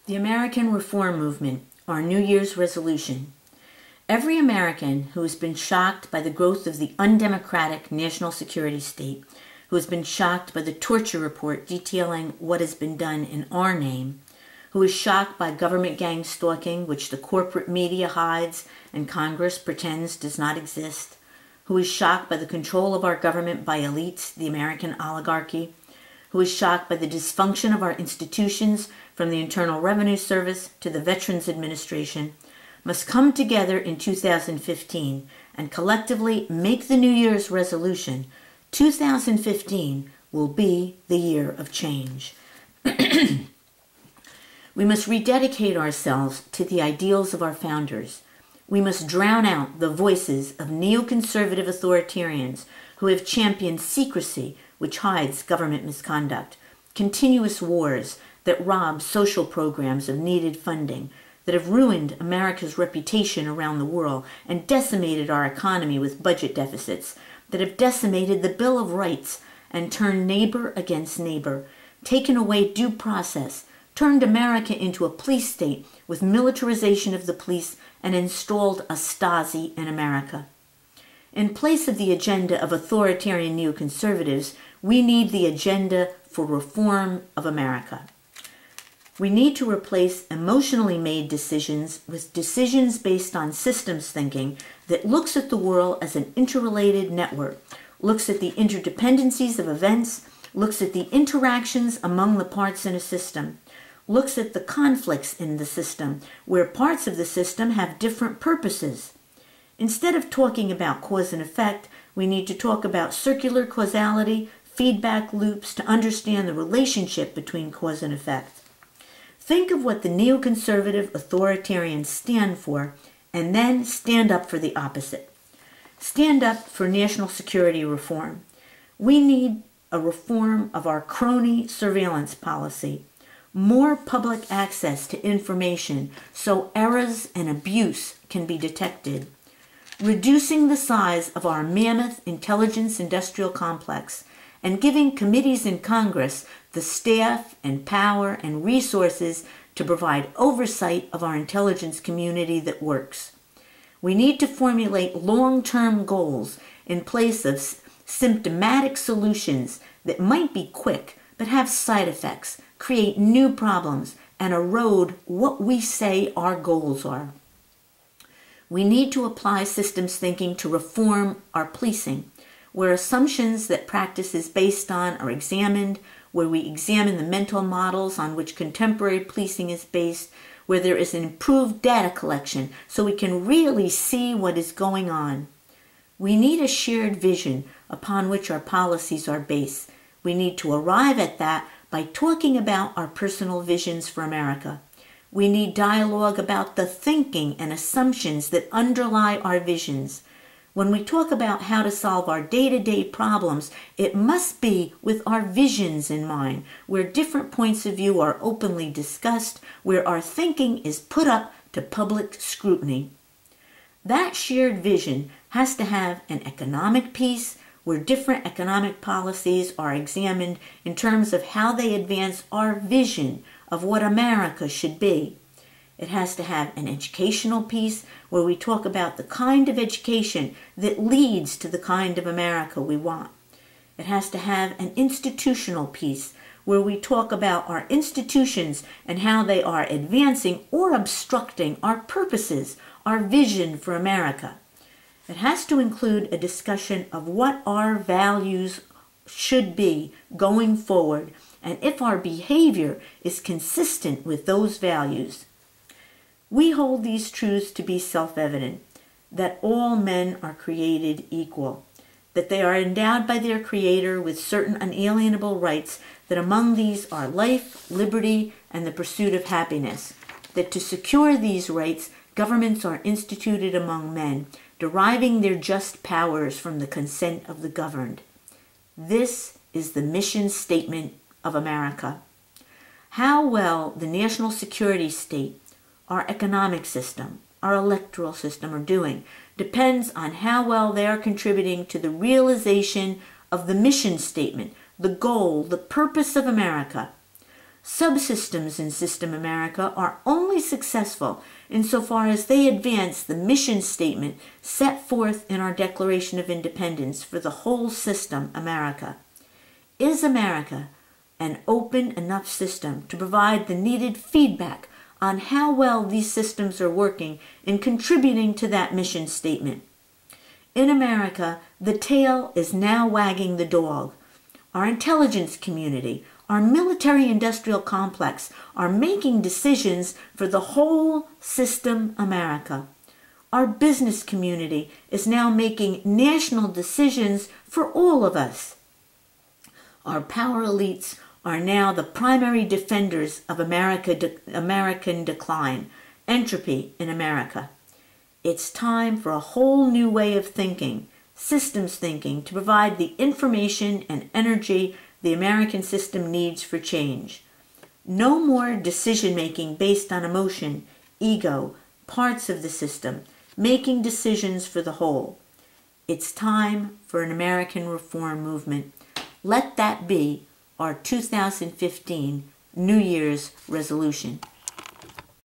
The American Reform Movement, our New Year's resolution. Every American who has been shocked by the growth of the undemocratic national security state, who has been shocked by the torture report detailing what has been done in our name, who is shocked by government gang stalking, which the corporate media hides and Congress pretends does not exist, who is shocked by the control of our government by elites, the American Oligarchy, who is shocked by the dysfunction of our institutions from the Internal Revenue Service to the Veterans Administration, must come together in 2015 and collectively make the New Year's resolution. 2015 will be the year of change. We must rededicate ourselves to the ideals of our founders. We must drown out the voices of neoconservative authoritarians who have championed secrecy, which hides government misconduct, continuous wars that rob social programs of needed funding, that have ruined America's reputation around the world and decimated our economy with budget deficits, that have decimated the Bill of Rights and turned neighbor against neighbor, taken away due process, turned America into a police state with militarization of the police, and installed a Stasi in America. In place of the agenda of authoritarian neoconservatives, we need the agenda for reform of America. We need to replace emotionally made decisions with decisions based on systems thinking that looks at the world as an interrelated network, looks at the interdependencies of events, looks at the interactions among the parts in a system, looks at the conflicts in the system, where parts of the system have different purposes. Instead of talking about cause and effect, we need to talk about circular causality, feedback loops to understand the relationship between cause and effect. Think of what the neoconservative authoritarians stand for, and then stand up for the opposite. Stand up for national security reform. We need a reform of our crony surveillance policy, more public access to information so errors and abuse can be detected, reducing the size of our mammoth intelligence industrial complex, and giving committees in Congress the staff and power and resources to provide oversight of our intelligence community that works. We need to formulate long-term goals in place of symptomatic solutions that might be quick but have side effects, create new problems, and erode what we say our goals are. We need to apply systems thinking to reform our policing, where assumptions that practice is based on are examined, where we examine the mental models on which contemporary policing is based, where there is an improved data collection so we can really see what is going on. We need a shared vision upon which our policies are based. We need to arrive at that by talking about our personal visions for America. We need dialogue about the thinking and assumptions that underlie our visions. When we talk about how to solve our day-to-day problems, it must be with our visions in mind, where different points of view are openly discussed, where our thinking is put up to public scrutiny. That shared vision has to have an economic piece, where different economic policies are examined in terms of how they advance our vision of what America should be. It has to have an educational piece where we talk about the kind of education that leads to the kind of America we want. It has to have an institutional piece where we talk about our institutions and how they are advancing or obstructing our purposes, our vision for America. It has to include a discussion of what our values should be going forward and if our behavior is consistent with those values. We hold these truths to be self-evident, that all men are created equal, that they are endowed by their Creator with certain unalienable rights, that among these are life, liberty, and the pursuit of happiness, that to secure these rights, governments are instituted among men, deriving their just powers from the consent of the governed. This is the mission statement of America. How well the national security state, our economic system, our electoral system are doing depends on how well they are contributing to the realization of the mission statement, the goal, the purpose of America. Subsystems in System America are only successful insofar as they advance the mission statement set forth in our Declaration of Independence for the whole System America. Is America an open enough system to provide the needed feedback on how well these systems are working in contributing to that mission statement? In America, the tail is now wagging the dog. Our intelligence community, our military-industrial complex are making decisions for the whole System America. Our business community is now making national decisions for all of us. Our power elites are now the primary defenders of American decline, entropy in America. It's time for a whole new way of thinking, systems thinking, to provide the information and energy the American system needs for change. No more decision-making based on emotion, ego, parts of the system, making decisions for the whole. It's time for an American reform movement. Let that be our 2015 New Year's resolution.